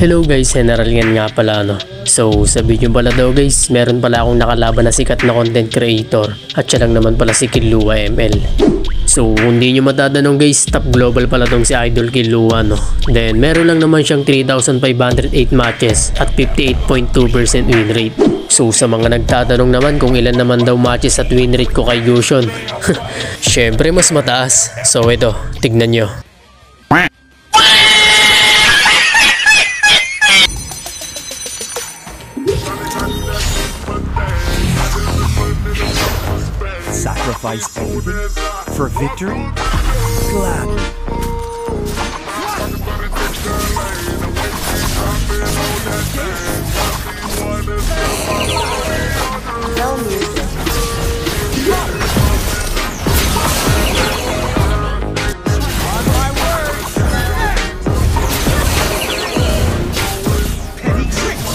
Hello guys, General yan nga pala no. So sa video pala daw guys, meron pala akong nakalaban na sikat na content creator at siya lang naman pala si Killua ML. So kung di nyo matatanong guys, top global pala tong si Idol Killua no. Then meron lang naman siyang 3,508 matches at 58.2% win rate. So sa mga nagtatanong naman kung ilan naman daw matches at win rate ko kay Yushon, syempre mas mataas. So ito, tignan nyo. Sacrifice everything for victory? Gladly. No music. On my word! Petty tricks!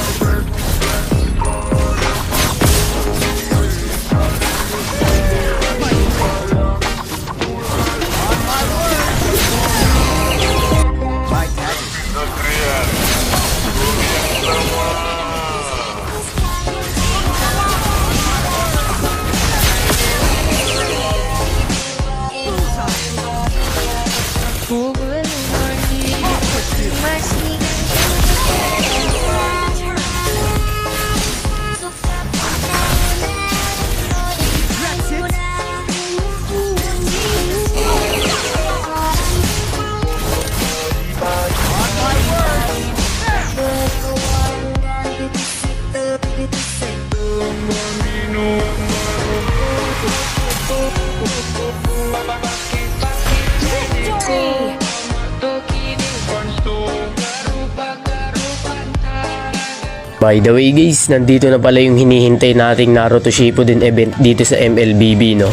By the way guys, nandito na pala yung hinihintay nating Naruto Shippuden event dito sa MLBB no.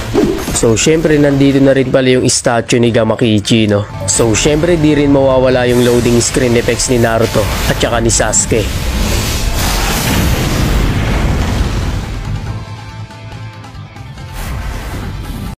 So syempre nandito na rin pala yung statue ni Gamakichi no. So syempre di rin mawawala yung loading screen effects ni Naruto at saka ni Sasuke.